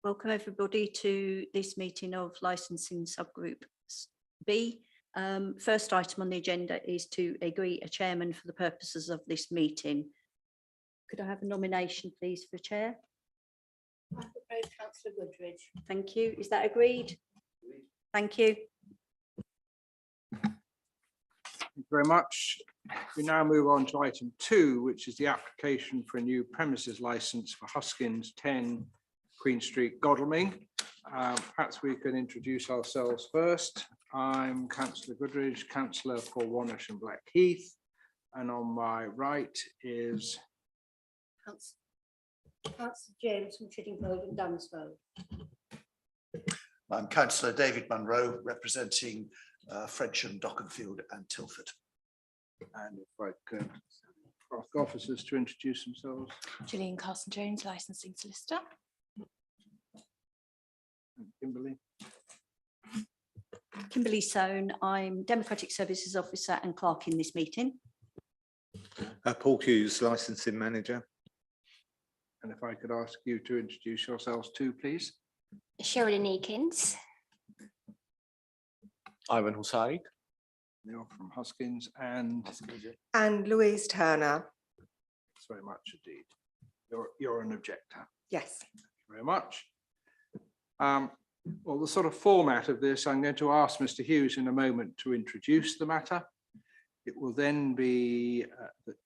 Welcome everybody to this meeting of licensing subgroup B. First item on the agenda is to agree a chairman for the purposes of this meeting. Could I have a nomination please for chair? I propose Councillor Goodridge. Thank you. Is that agreed? Thank you. Thank you very much. We now move on to item 2, which is the application for a new premises licence for Huskins 10 Queen Street, Godalming. Perhaps we can introduce ourselves first. I'm Councillor Goodridge, councillor for Wonersh and Blackheath, and on my right is Councillor James from Chiddingfold and Dunsfold. I'm Councillor David Munro, representing Frensham, Dockenfield and Tilford. and if I could ask officers to introduce themselves. Gillian Carson-Jones, licensing solicitor. Kimberly. Kimberly Sohn, I'm Democratic Services Officer and clerk in this meeting. Paul Hughes, licensing manager. And if I could ask you to introduce yourselves too, please. Sherilyn Eakins. Ivan Hussaid. You're from Huskins and Louise Turner. thanks very much indeed. You're an objector. Yes. Thank you very much. Well, the sort of format of this, I'm going to ask Mr. Hughes in a moment to introduce the matter. It will then be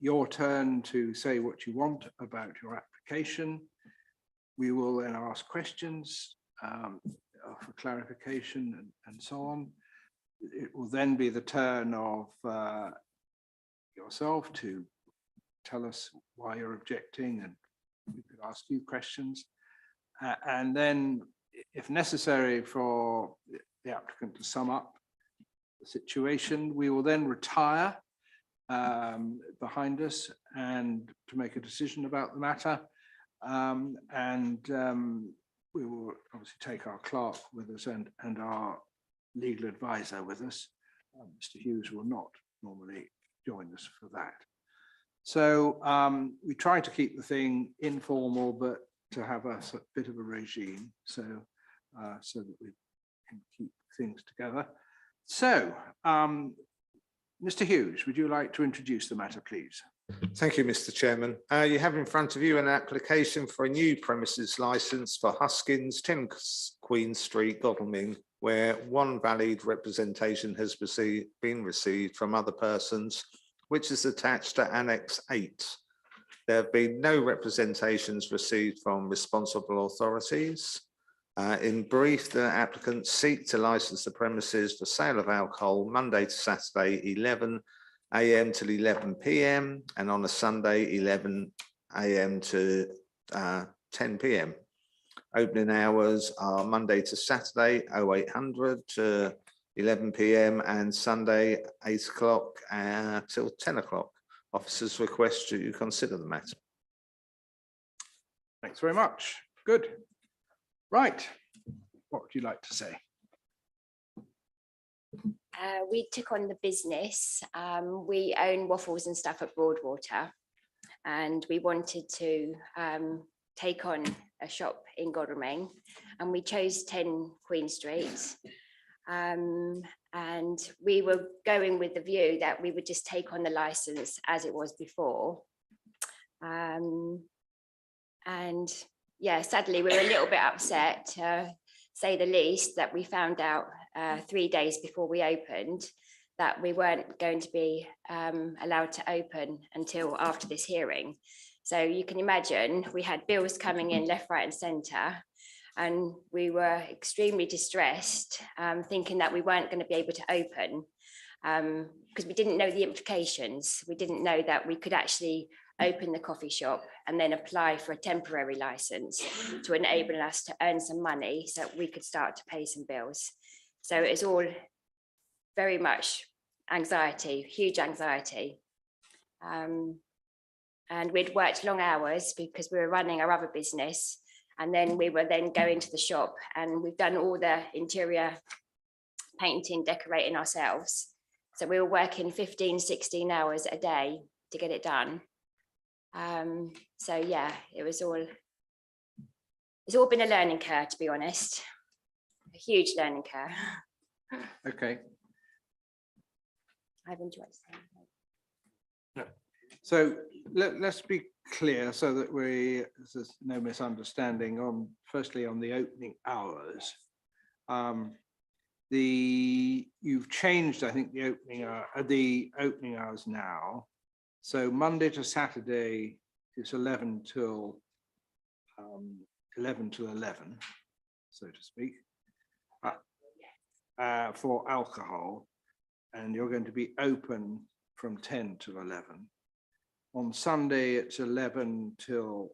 your turn to say what you want about your application. We will then ask questions for clarification and so on. It will then be the turn of yourself to tell us why you're objecting, and we could ask you questions. And then, if necessary for the applicant to sum up the situation, we will then retire behind us and to make a decision about the matter. We will obviously take our clerk with us and our legal advisor with us. Mr. Hughes will not normally join us for that. So we try to keep the thing informal, but to have a bit of a regime, so that we can keep things together. So, Mr. Hughes, would you like to introduce the matter, please? Thank you, Mr. Chairman. You have in front of you an application for a new premises licence for Huskins 10 Queen Street, Godalming, where one valid representation has been received from other persons, which is attached to Annex 8. There have been no representations received from responsible authorities. In brief, the applicants seek to license the premises for sale of alcohol Monday to Saturday 11 AM till 11 PM and on a Sunday 11 AM to 10 PM. Opening hours are Monday to Saturday 0800 to 11 PM and Sunday 8 o'clock till 10 o'clock. Officers request you consider the matter. Thanks very much. Good. Right. What would you like to say? We took on the business. We own waffles and stuff at Broadwater, and we wanted to take on a shop in Godalming, and we chose 10 Queen Street. And we were going with the view that we would just take on the license as it was before. And yeah, sadly, we were a little bit upset, to say the least, that we found out 3 days before we opened that we weren't going to be allowed to open until after this hearing. So you can imagine we had bills coming in left, right and centre, and we were extremely distressed, thinking that we weren't going to be able to open because we didn't know the implications. We didn't know that we could actually open the coffee shop and then apply for a temporary license to enable us to earn some money so that we could start to pay some bills. So it's all very much anxiety, huge anxiety. And we'd worked long hours because we were running our other business, and then we were then going to the shop, and we've done all the interior painting, decorating ourselves. So we were working 15, 16 hours a day to get it done. So yeah, it was all It's all been a learning curve, to be honest. A huge learning curve. Okay, I've enjoyed it. so let's be clear so that there's no misunderstanding on, firstly, on the opening hours. You've changed, I think, the opening hours now. So Monday to Saturday is 11 till 11, so to speak, for alcohol, and you're going to be open from 10 till 11. On Sunday, it's 11 till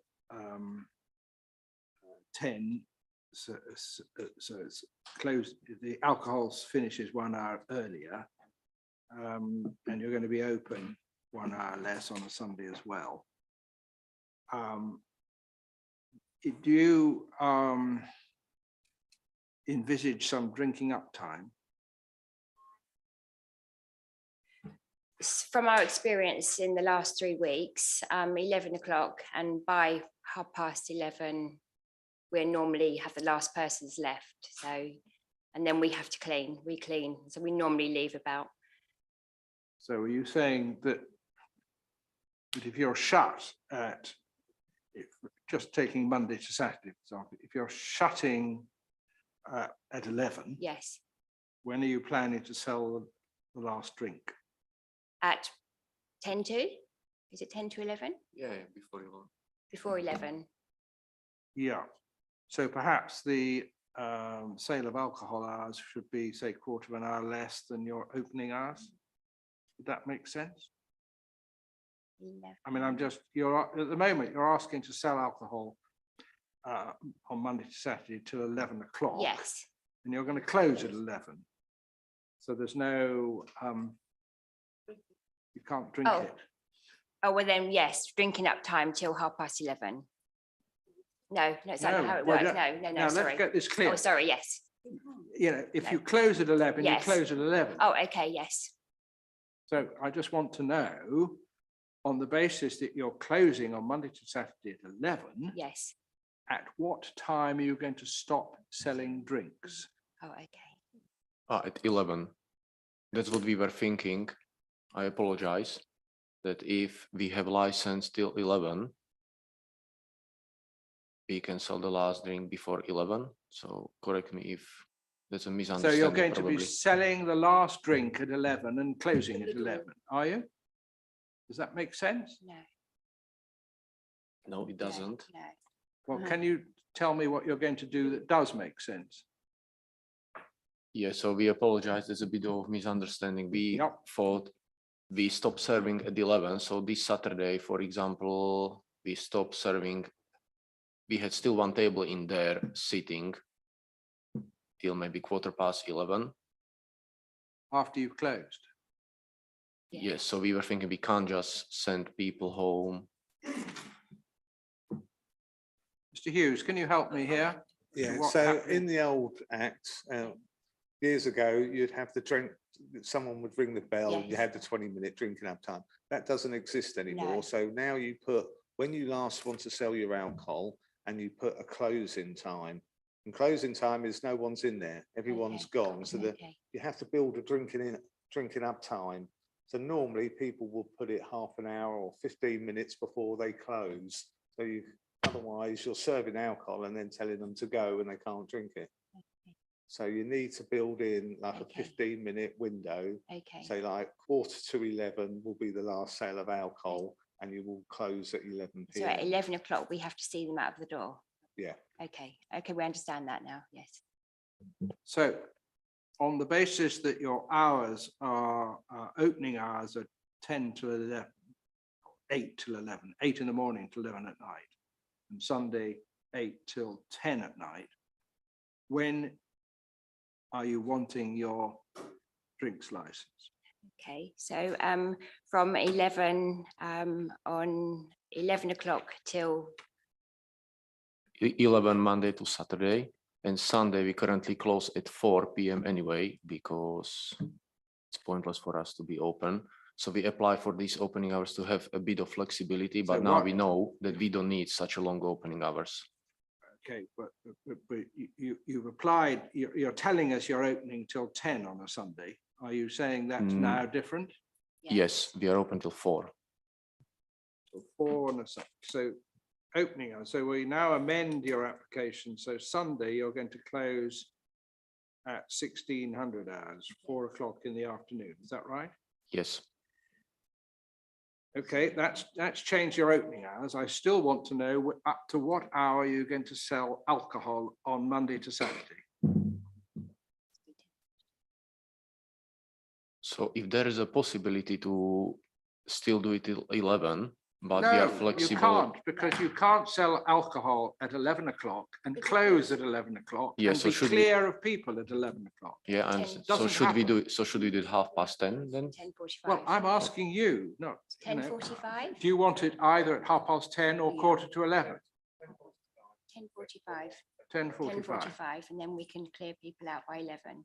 10. So it's closed. The alcohol finishes 1 hour earlier, and you're going to be open 1 hour less on a Sunday as well. Do you envisage some drinking up time? From our experience in the last 3 weeks, 11 o'clock, and by 11:30, we normally have the last persons left. So, and then we have to clean, we clean. So we normally leave about. So are you saying that if you're shut at, just taking Monday to Saturday, for example, if you're shutting at 11, Yes, when are you planning to sell the last drink? at 10 to, is it 10 to 11? Yeah, before you want. Before 11. Yeah, so perhaps the sale of alcohol hours should be, say, 1/4 of an hour less than your opening hours. Would that make sense? 11. I mean, at the moment, you're asking to sell alcohol on Monday to Saturday till 11 o'clock. Yes, And you're going to close at 11. So there's no, you can't drink Oh. it. oh, well then, yes, drinking up time till 11:30. No, it's not No, how it well, works. that- No, Now, sorry. let's get this clear. Oh, sorry, yes. You know, if No. you close at 11, you Yes. close at 11. Oh, okay, yes. So I just want to know, on the basis that you're closing on Monday to Saturday at 11, Yes. at what time are you going to stop selling drinks? Oh, okay. At 11. That's what we were thinking. I apologize. That if we have license till 11, we can sell the last drink before 11. So correct me if that's a So misunderstanding. you're going to be probably. selling the last drink at 11 and closing at 11, are you? Does that make sense? No. No, it no, doesn't. No. Well, can you tell me what you're going to do that does make sense? Yeah, so we apologize. There's a bit of misunderstanding. We Yep. thought we stopped serving at 11. So this Saturday, for example, we stopped serving. We had still one table in there sitting till maybe 11:15. After you've closed? Yeah. Yes, so we were thinking we can't just send people home. Mr. Hughes, can you help me here? Yeah, What so happened? in the old act, years ago, you'd have the drink, someone would ring the bell, and you Yes. had the 20-minute drinking up time. That doesn't exist anymore. No. So now you put, when you last want to sell your alcohol, and you put a closing time. And closing time is no one's in there, everyone's Okay. gone. So that Okay. you have to build a drinking up time. So normally people will put it half an hour or 15 minutes before they close. So otherwise you're serving alcohol and then telling them to go and they can't drink it. So you need to build in like Okay. a 15-minute window. Okay. Say like 11:15 will be the last sale of alcohol and you will close at 11 So at p.m. 11 o'clock, we have to see them out of the door. Yeah. Okay. Okay, we understand that now. Yes. So on the basis that your hours are, opening hours are 10 to 11, 8 till 11, 8 in the morning till 11 at night, and Sunday 8 till 10 at night, when are you wanting your drinks license? Okay. So from 11 on 11 o'clock till 11 Monday to Saturday, and Sunday we currently close at 4 p.m. anyway, because it's pointless for us to be open. So we apply for these opening hours to have a bit of flexibility, but So now what- we know that we don't need such a long opening hours. Okay, but you replied, you're telling us you're opening till 10 on a Sunday. Are you saying that's Mm. now different? Yes, we are open till 4. So 4 on a Sunday. So opening hours. So we now amend your application. So Sunday, you're going to close at 1600 hours, 4 o'clock in the afternoon. Is that right? Yes. Okay, that's changed your opening hours. I still want to know up to what hour you're going to sell alcohol on Monday to Saturday. So if there is a possibility to still do it till 11, but we are No, flexible. you can't, because you can't sell alcohol at 11 o'clock and close at 11 o'clock Yeah, and so be should we- clear of people at 11 o'clock. Yeah, and 10 so doesn't should we happen. do, so should we do it 10:30 then? 10:45. Well, I'm asking you, no, you know, 10:45. do you want it either at 10:30 or Yeah. 11:15? 10:45. 10:45. 10:45, and then we can clear people out by 11.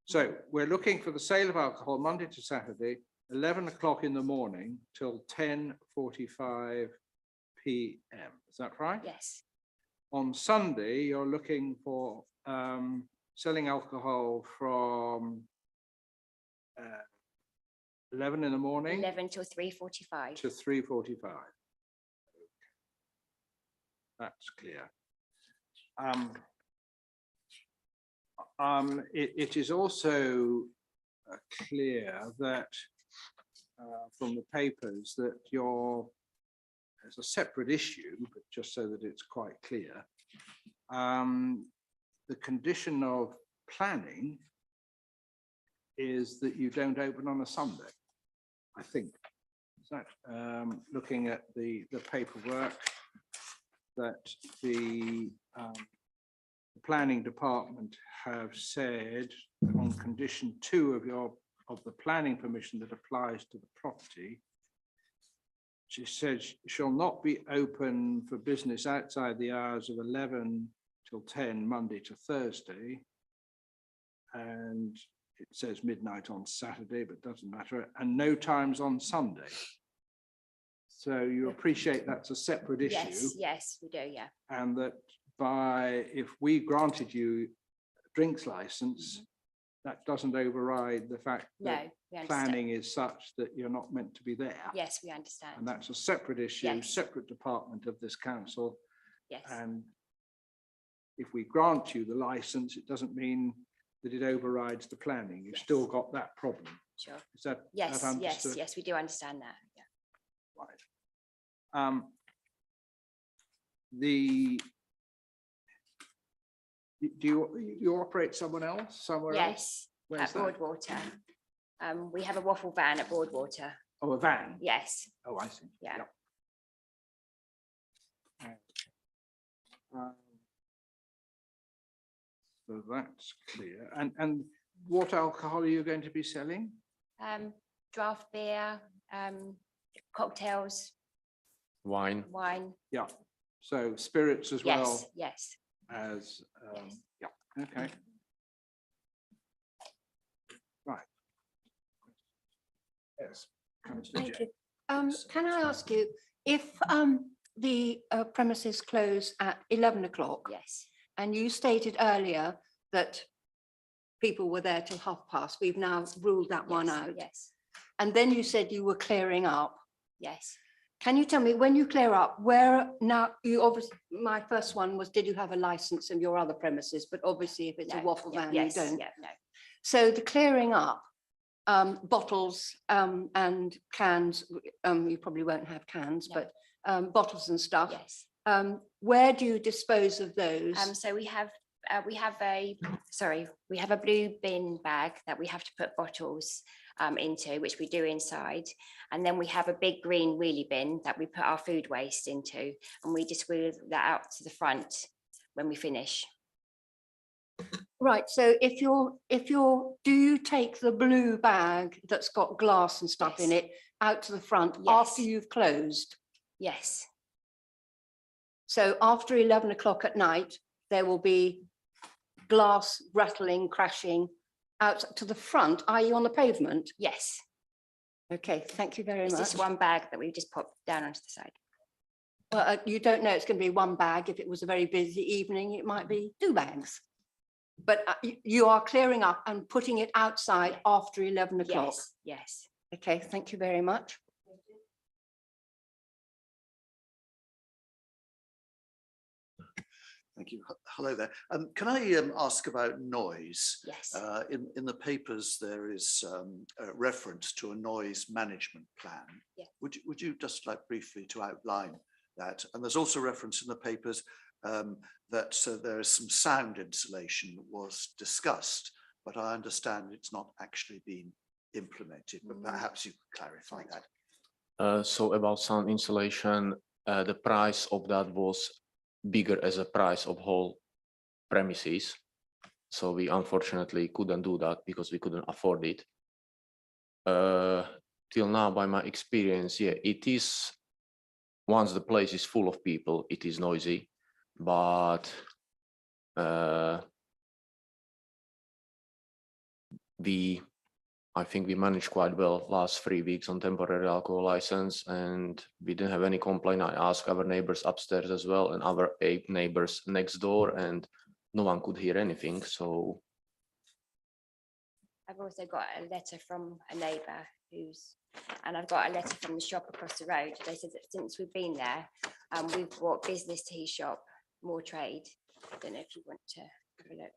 So we're looking for the sale of alcohol Monday to Saturday, 11 o'clock in the morning till 10:45 PM. Is that right? Yes, On Sunday, you're looking for selling alcohol from 11 in the morning 11 till 3:45. to 3:45. That's clear. It is also clear that from the papers that there's a separate issue, but just so that it's quite clear, the condition of planning is that you don't open on a Sunday, I think. Is that, looking at the paperwork, that the planning department have said on condition 2 of the planning permission that applies to the property, she says shall not be open for business outside the hours of 11 till 10 Monday to Thursday, and it says midnight on Saturday, but doesn't matter, and no times on Sunday. So you appreciate that's a separate issue, Yes, yes, we do, yeah. and that if we granted you a drinks license, that doesn't override the fact No, that we understand. planning is such that you're not meant to be there. Yes, we understand. And that's a separate issue, Yes. separate department of this council. Yes, And if we grant you the license, it doesn't mean that it overrides the planning. You've Yes. still got that problem. sure. Is that Yes, yes, understood? yes, we do understand that. Yeah. Right. Do you operate someone else somewhere else? Yes, Where's at that? Broadwater. We have a waffle van at Broadwater. Oh, a van? Yes, Oh, I see. Yeah. Yep. So that's clear. And what alcohol are you going to be selling? draft beer, cocktails, Wine. wine. Yeah. So spirits as Yes, well yes. as, Yes. yeah, okay. Right. Yes. Councillor Thank Jane. you. Can I ask you, if the premises close at 11 o'clock, Yes, and you stated earlier that people were there till 30:30, we've now ruled that one yes, out. yes, And then you said you were clearing up. yes. Can you tell me, when you clear up, where now, you obviously, my first one was, did you have a license in your other premises? But obviously, if it's a No, waffle yeah, van, you yes, don't. yeah, no, So the clearing up, bottles and cans, you probably won't have cans, No. but bottles and stuff. yes. Where do you dispose of those? So we have a blue bin bag that we have to put bottles into, which we do inside. And then we have a big green wheelie bin that we put our food waste into, and we just wheel that out to the front when we finish. Right, so if you're, do you take the blue bag that's got glass and stuff in Yes. it out to the front after Yes. you've closed? Yes, So after 11 o'clock at night, there will be glass rattling, crashing out to the front, i.e. on the pavement? yes. Okay, thank you very It's much. just one bag that we just pop down onto the side. Well, you don't know it's going to be one bag. If it was a very busy evening, it might be 2 bags. But you are clearing up and putting it outside after 11 o'clock. Yes, yes. Okay, thank you very much. Thank you. Hello there. Can I ask about noise? Yes. In the papers, there is a reference to a noise management plan. Yeah. Would you just like briefly to outline that? And there's also reference in the papers that there is some sound insulation that was discussed, but I understand it's not actually been implemented, but perhaps you could clarify that. So about sound insulation, the price of that was bigger as a price of whole premises. So we unfortunately couldn't do that because we couldn't afford it. Till now, by my experience, yeah, it is, once the place is full of people, it is noisy, but I think we managed quite well last 3 weeks on temporary alcohol license, and we didn't have any complaint. I asked our neighbors upstairs as well and our 8 neighbors next door, and no one could hear anything. So I've also got a letter from a neighbour and I've got a letter from the shop across the road. They said that since we've been there, we've brought business to his shop, more trade. I don't know if you want to have a look.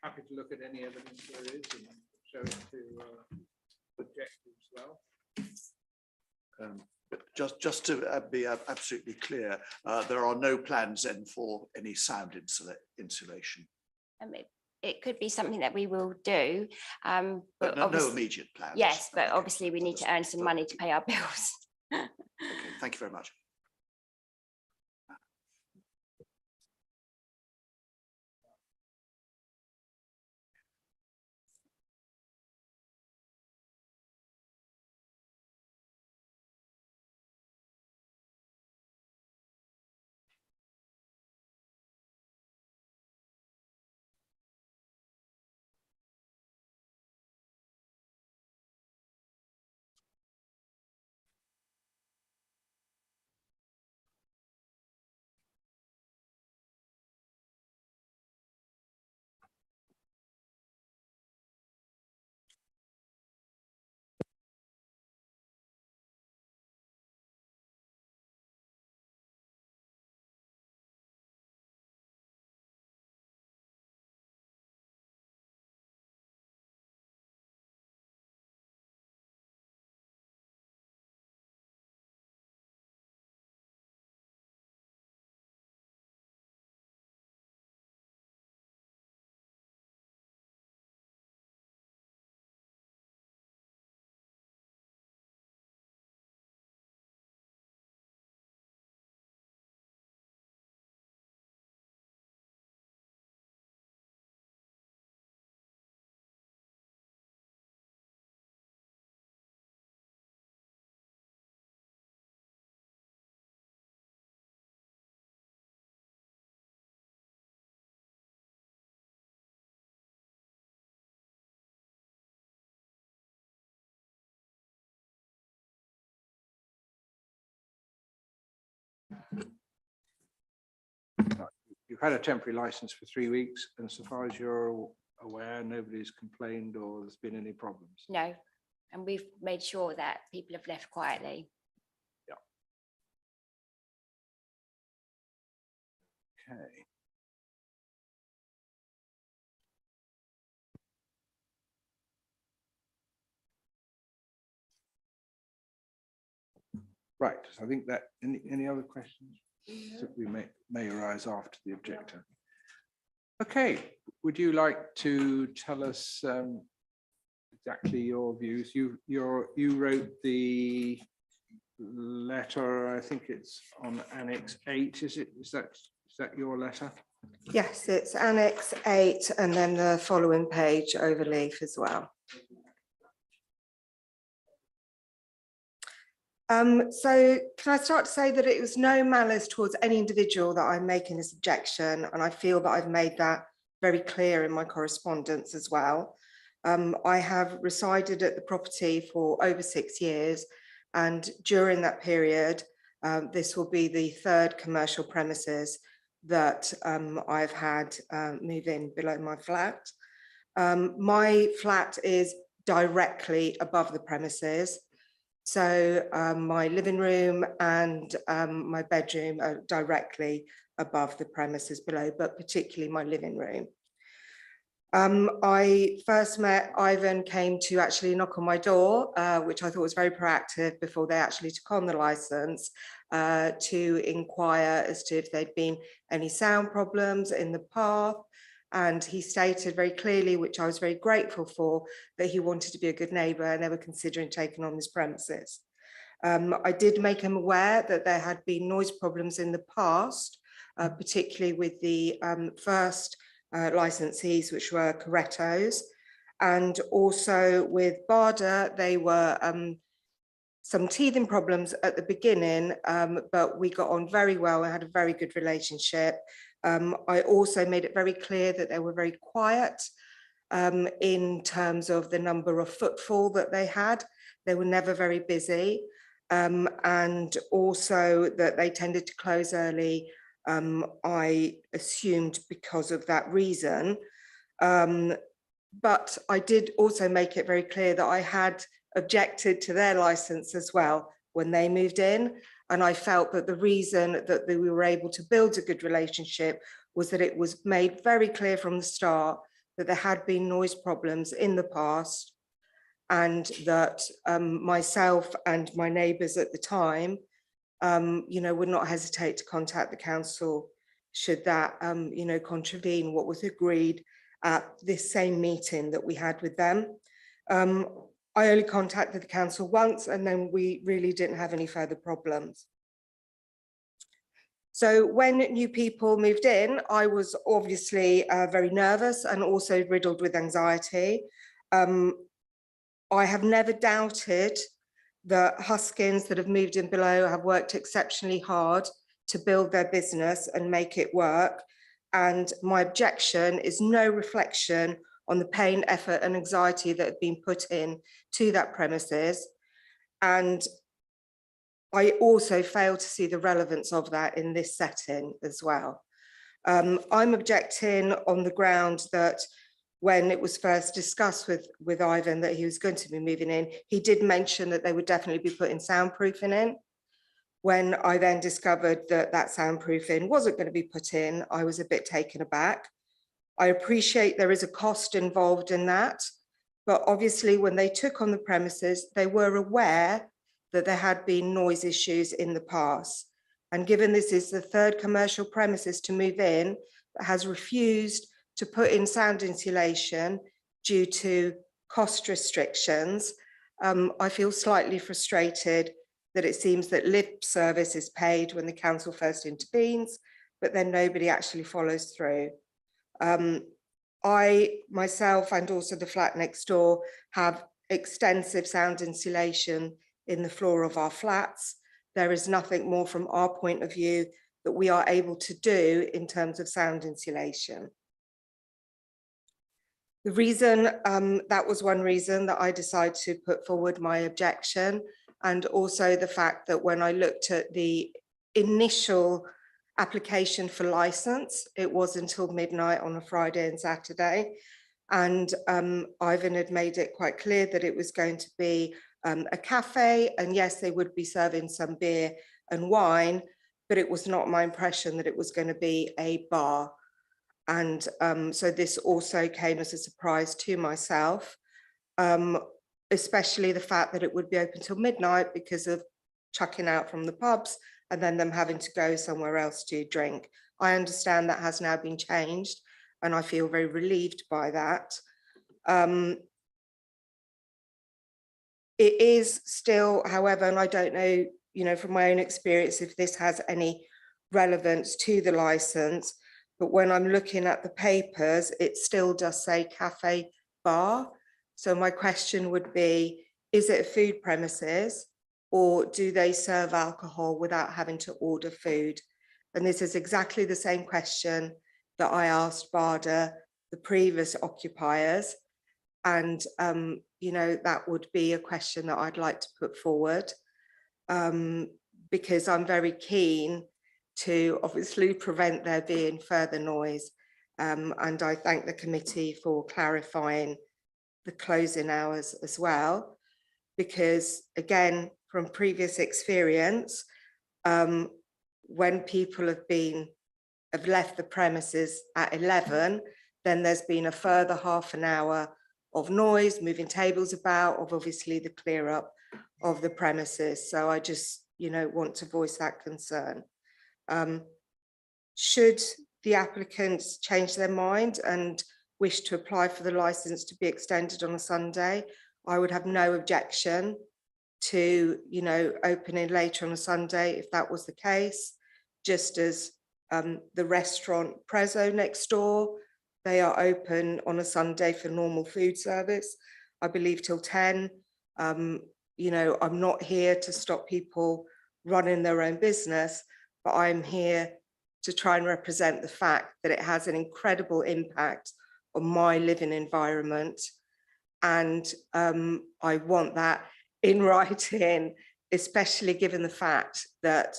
Happy to look at any evidence there is and show it to objectives as well. But just to be absolutely clear, there are no plans then for any sound insulation. It could be something that we will do. But no immediate plans. Yes, but obviously we need to earn some money to pay our bills. Okay, thank you very much. You've had a temporary license for 3 weeks, and so far as you're aware, nobody's complained or there's been any problems. No, and we've made sure that people have left quietly. Okay. Right, so I think that, any other questions that we may arise after the objector? Okay, would you like to tell us exactly your views? You wrote the letter, I think it's on Annex 8, is it? Is that your letter? Yes, it's Annex 8 and then the following page overleaf as well. So can I start to say that it was no malice towards any individual that I'm making this objection, and I feel that I've made that very clear in my correspondence as well. I have resided at the property for over 6 years, and during that period, this will be the third commercial premises that I've had move in below my flat. My flat is directly above the premises. So my living room and my bedroom are directly above the premises below, but particularly my living room. I first met Ivan, came to actually knock on my door, which I thought was very proactive before they actually took on the license, to inquire as to if there'd been any sound problems in the path. And he stated very clearly, which I was very grateful for, that he wanted to be a good neighbour and they were considering taking on this premises. I did make him aware that there had been noise problems in the past, particularly with the first licensees, which were Coretto's, and also with Barda, they were some teething problems at the beginning, but we got on very well and had a very good relationship. I also made it very clear that they were very quiet in terms of the number of footfall that they had. They were never very busy, and also that they tended to close early. I assumed because of that reason. But I did also make it very clear that I had objected to their license as well when they moved in. And I felt that the reason that we were able to build a good relationship was that it was made very clear from the start that there had been noise problems in the past, and that myself and my neighbours at the time, would not hesitate to contact the council should that, contravene what was agreed at this same meeting that we had with them. I only contacted the council once, and then we really didn't have any further problems. So when new people moved in, I was obviously very nervous and also riddled with anxiety. I have never doubted that Huskins that have moved in below have worked exceptionally hard to build their business and make it work. And my objection is no reflection on the pain, effort and anxiety that have been put in to that premises. And I also fail to see the relevance of that in this setting as well. I'm objecting on the ground that when it was first discussed with Ivan that he was going to be moving in, he did mention that they would definitely be putting soundproofing in. When I then discovered that that soundproofing wasn't going to be put in, I was a bit taken aback. I appreciate there is a cost involved in that, but obviously when they took on the premises, they were aware that there had been noise issues in the past. And given this is the third commercial premises to move in that has refused to put in sound insulation due to cost restrictions, I feel slightly frustrated that it seems that lip service is paid when the council first intervenes, but then nobody actually follows through. I myself and also the flat next door have extensive sound insulation in the floor of our flats. There is nothing more from our point of view that we are able to do in terms of sound insulation. The reason, that was one reason that I decided to put forward my objection, and also the fact that when I looked at the initial application for license, it was until midnight on a Friday and Saturday. And Ivan had made it quite clear that it was going to be a cafe, and yes, they would be serving some beer and wine, but it was not my impression that it was going to be a bar. And so this also came as a surprise to myself, especially the fact that it would be open till midnight because of chucking out from the pubs and then them having to go somewhere else to drink. I understand that has now been changed, and I feel very relieved by that. It is still, however, and I don't know, from my own experience, if this has any relevance to the license, but when I'm looking at the papers, it still does say cafe bar. So my question would be, is it a food premises, or do they serve alcohol without having to order food? And this is exactly the same question that I asked Barda, the previous occupiers. And, you know, that would be a question that I'd like to put forward, because I'm very keen to obviously prevent there being further noise. And I thank the committee for clarifying the closing hours as well, because again, from previous experience, when people have left the premises at 11, then there's been a further half an hour of noise, moving tables about, of obviously the clear up of the premises. So I just, you know, want to voice that concern. Should the applicants change their mind and wish to apply for the licence to be extended on a Sunday, I would have no objection to, you know, opening later on a Sunday if that was the case, just as the restaurant Prezzo next door, they are open on a Sunday for normal food service, I believe till 10. You know, I'm not here to stop people running their own business, but I'm here to try and represent the fact that it has an incredible impact on my living environment. And I want that in writing, especially given the fact that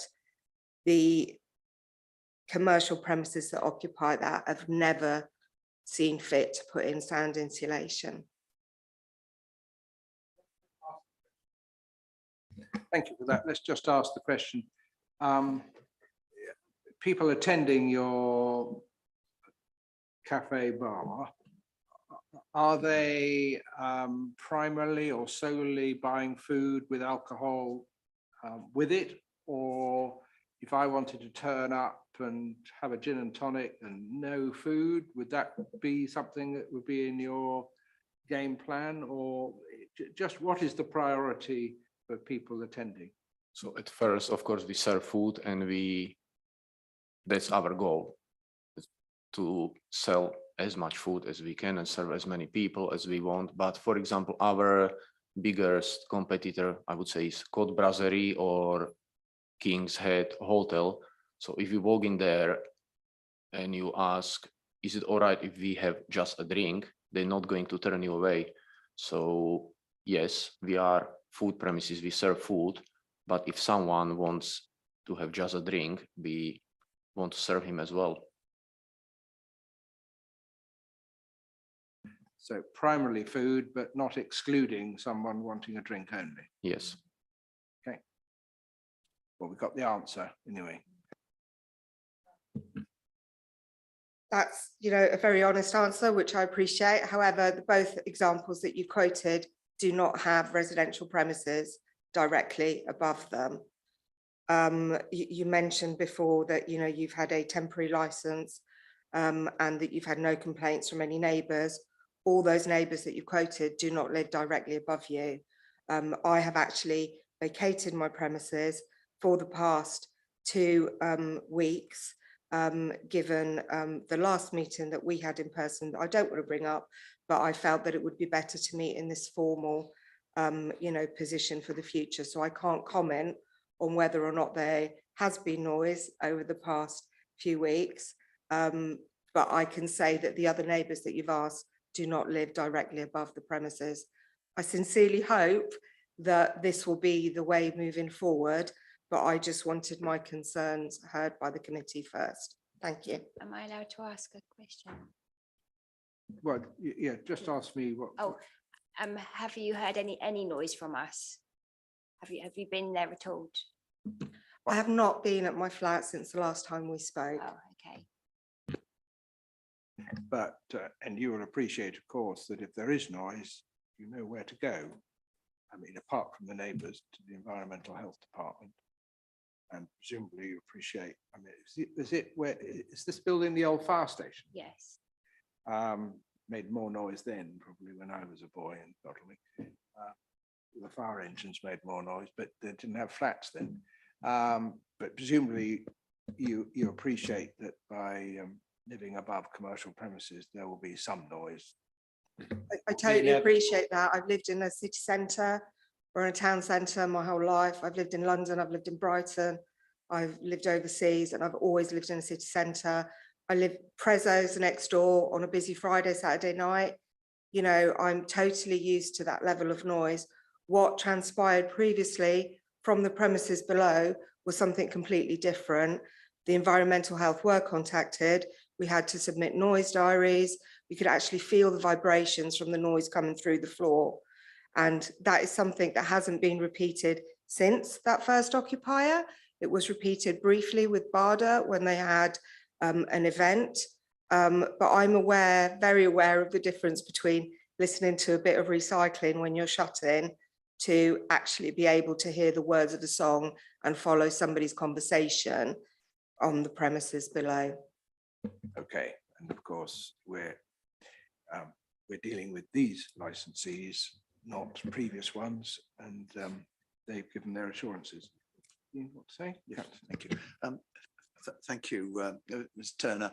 the commercial premises that occupy that have never seen fit to put in sound insulation. Thank you for that. Let's just ask the question. People attending your cafe bar, are they primarily or solely buying food with alcohol with it? Or if I wanted to turn up and have a gin and tonic and no food, would that be something that would be in your game plan? Or just what is the priority for people attending? So at first, of course, we serve food, and that's our goal, to sell as much food as we can and serve as many people as we want. But for example, our biggest competitor, I would say, is Côte Brasserie or King's Head Hotel. So if you walk in there and you ask, is it all right if we have just a drink? They're not going to turn you away. So yes, we are food premises, we serve food, but if someone wants to have just a drink, we want to serve him as well. So primarily food, but not excluding someone wanting a drink only. Yes. Okay. Well, we got the answer anyway. That's, you know, a very honest answer, which I appreciate. However, both examples that you quoted do not have residential premises directly above them. You mentioned before that, you know, you've had a temporary license and that you've had no complaints from any neighbours. All those neighbours that you quoted do not live directly above you. I have actually vacated my premises for the past 2 weeks, given the last meeting that we had in person that I don't want to bring up, but I felt that it would be better to meet in this formal, you know, position for the future. So I can't comment on whether or not there has been noise over the past few weeks, but I can say that the other neighbours that you've asked do not live directly above the premises. I sincerely hope that this will be the way moving forward, but I just wanted my concerns heard by the committee first. Thank you. Am I allowed to ask a question? Well, yeah, just ask me what. Oh, have you heard any noise from us? Have you been there at all? I have not been at my flat since the last time we spoke. Oh, okay. But, and you will appreciate, of course, that if there is noise, you know where to go. I mean, apart from the neighbours, to the Environmental Health Department. And presumably you appreciate, I mean, is this building the old fire station? Yes. Made more noise then, probably when I was a boy in Godalming. The fire engines made more noise, but they didn't have flats then. But presumably you appreciate that by living above commercial premises, there will be some noise. I totally appreciate that. I've lived in a city centre or in a town centre my whole life. I've lived in London, I've lived in Brighton, I've lived overseas, and I've always lived in a city centre. I live Prezzo's next door on a busy Friday, Saturday night. you know, I'm totally used to that level of noise. What transpired previously from the premises below was something completely different. The environmental health were contacted. We had to submit noise diaries. We could actually feel the vibrations from the noise coming through the floor. And that is something that hasn't been repeated since that first occupier. It was repeated briefly with BARDA when they had an event. But I'm aware, very aware of the difference between listening to a bit of recycling when you're shutting to actually be able to hear the words of the song and follow somebody's conversation on the premises below. Okay, and of course, we're dealing with these licensees, not previous ones, and they've given their assurances. You want to say? Yes, thank you. Thank you, Ms. Turner.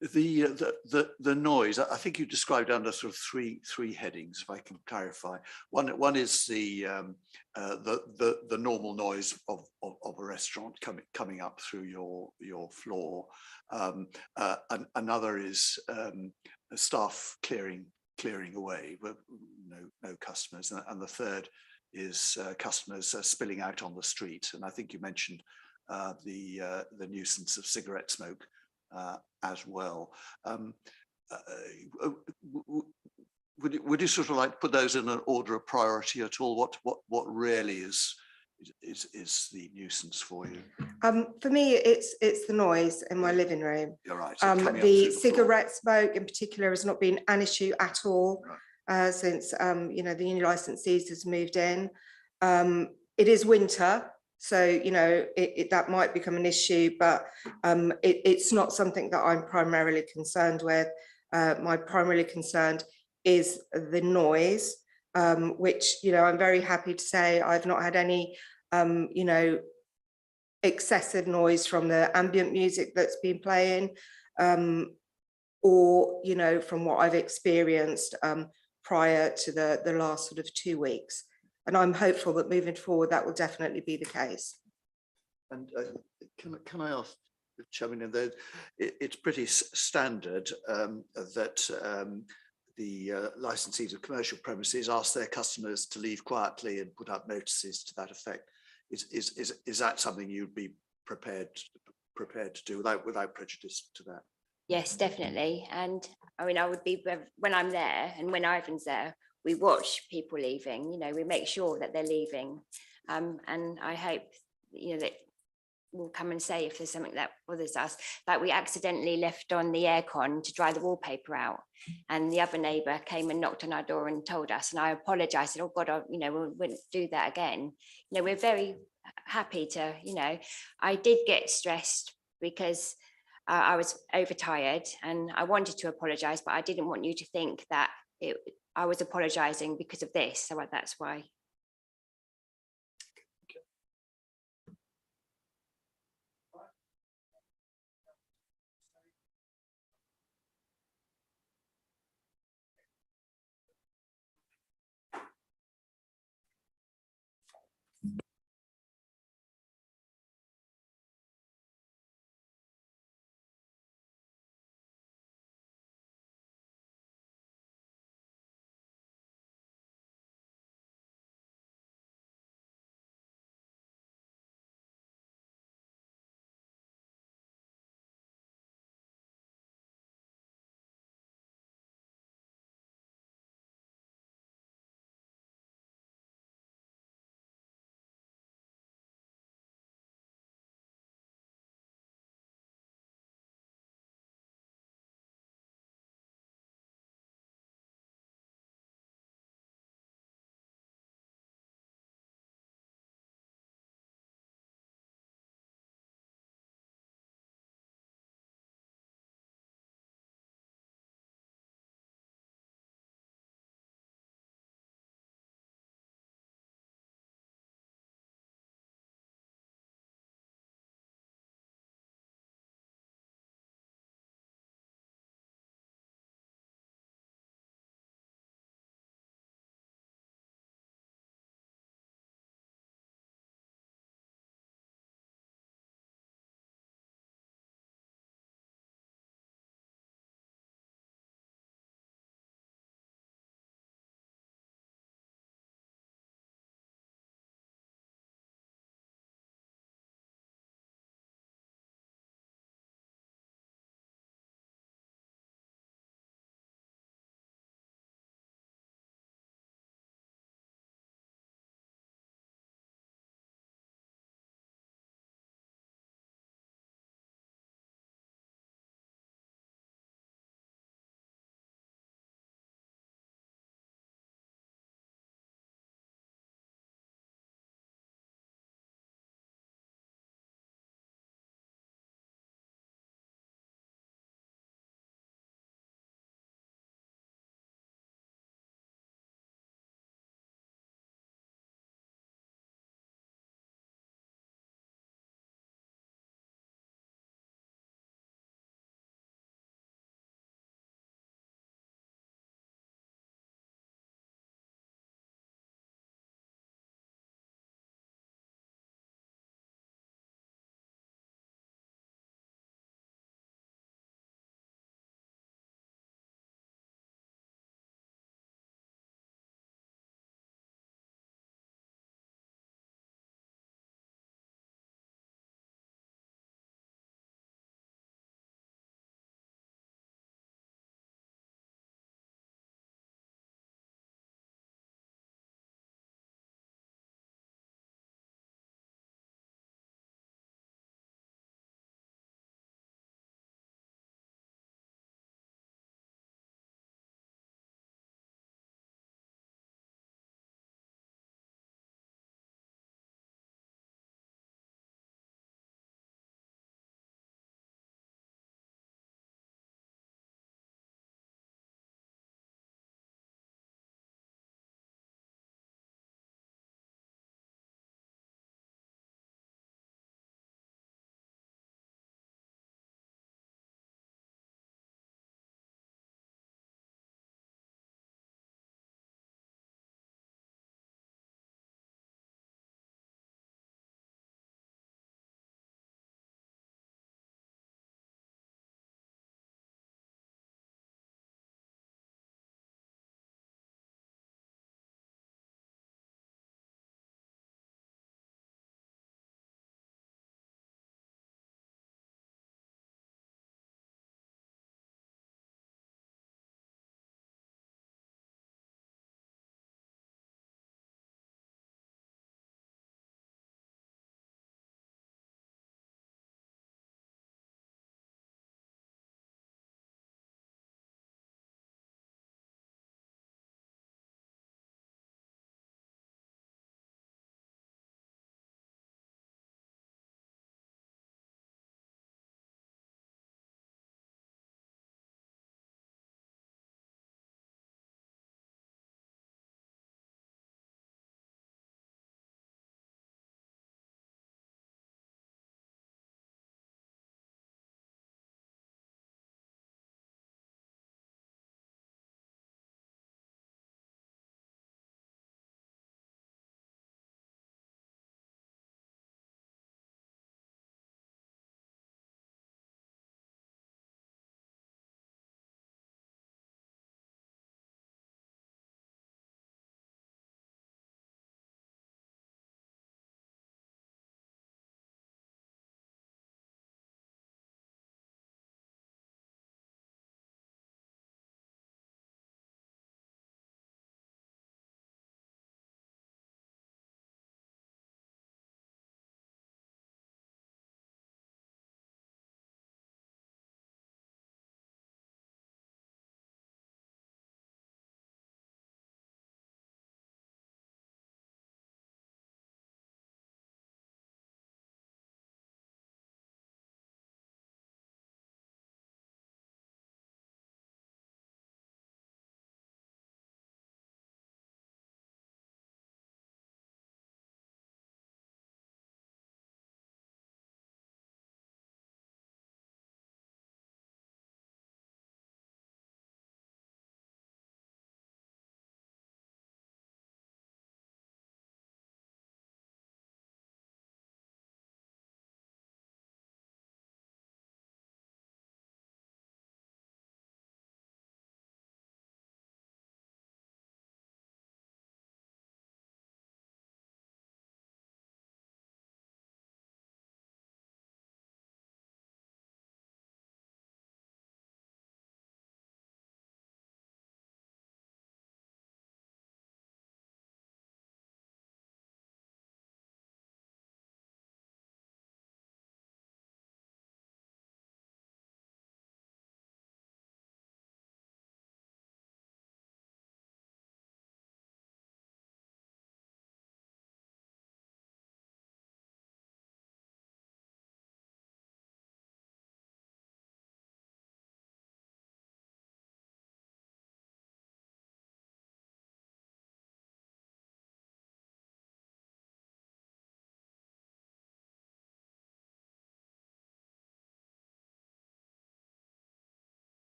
The noise, I think you described under sort of three headings, if I can clarify. One is the normal noise of a restaurant coming up through your floor. Another is staff clearing away, but no customers, and the third is customers spilling out on the street. And I think you mentioned the nuisance of cigarette smoke as well. Would you sort of like put those in an order of priority at all? What really is the nuisance for you? For me, it's the noise in my living room. You're right. So coming up The through the floor. cigarette smoke in particular has not been an issue at all since you know, the new licensees has moved in. It is winter, so you know that might become an issue, but it's not something that I'm primarily concerned with. My primarily concerned is the noise, which, you know, I'm very happy to say I've not had any you know, excessive noise from the ambient music that's been playing, or, you know, from what I've experienced prior to the last sort of 2 weeks. And I'm hopeful that moving forward, that will definitely be the case. And can I ask, Chairman, that it's pretty standard that the licensees of commercial premises ask their customers to leave quietly and put up notices to that effect. Is that something you'd be prepared to do without prejudice to that? Yes, definitely. And I mean, I would be, when I'm there and when Ivan's there, we watch people leaving, you know, we make sure that they're leaving. And I hope, you know, that we'll come and say if there's something that bothers us. Like we accidentally left on the aircon to dry the wallpaper out, and the other neighbour came and knocked on our door and told us, and I apologised, said, oh God, you know, we wouldn't do that again. You know, we're very happy to, you know, I did get stressed because I was overtired and I wanted to apologise, but I didn't want you to think that I was apologising because of this, so that's why.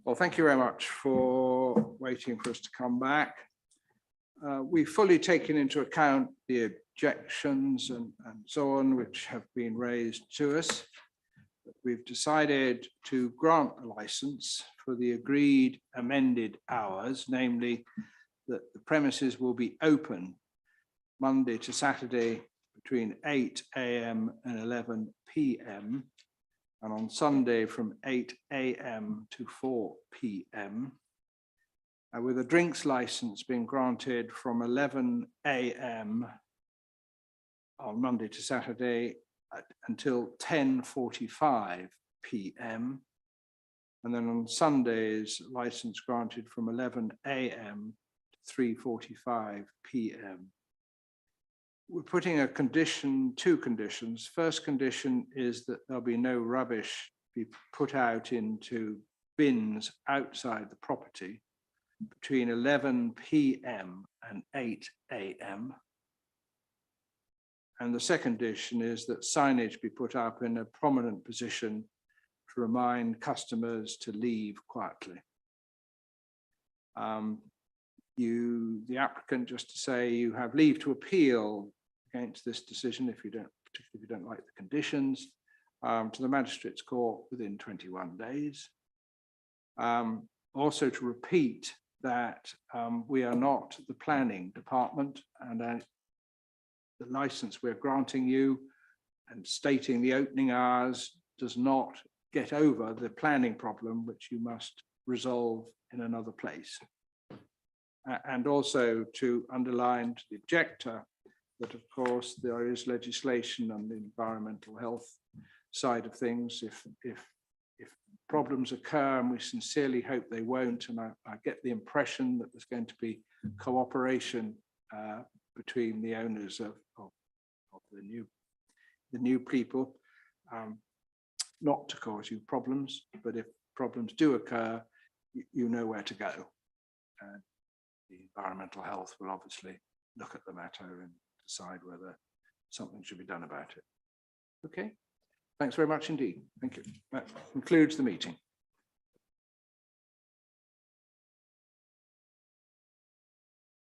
Well, thank you very much for waiting for us to come back. We've fully taken into account the objections and so on which have been raised to us. We've decided to grant a license for the agreed amended hours, namely that the premises will be open Monday to Saturday between 8 AM and 11 PM, and on Sunday from 8 AM to 4 PM. With a drinks license being granted from 11 AM on Monday to Saturday until 10:45 PM. And then on Sundays, license granted from 11 AM to 3:45 PM. We're putting a condition, two conditions. First condition is that there'll be no rubbish be put out into bins outside the property between 11 PM and 8 AM. And the second condition is that signage be put up in a prominent position to remind customers to leave quietly. The applicant, just to say, you have leave to appeal against this decision if you don't, particularly if you don't like the conditions, to the Magistrates Court within 21 days. Also to repeat that we are not the planning department, and the license we're granting you and stating the opening hours does not get over the planning problem which you must resolve in another place. And also to underline to the objector that, of course, there is legislation on the environmental health side of things. If problems occur, and we sincerely hope they won't, and I get the impression that there's going to be cooperation between the owners of the new people, not to cause you problems, but if problems do occur, you know where to go. And the environmental health will obviously look at the matter and decide whether something should be done about it. Okay, thanks very much indeed. Thank you. That concludes the meeting.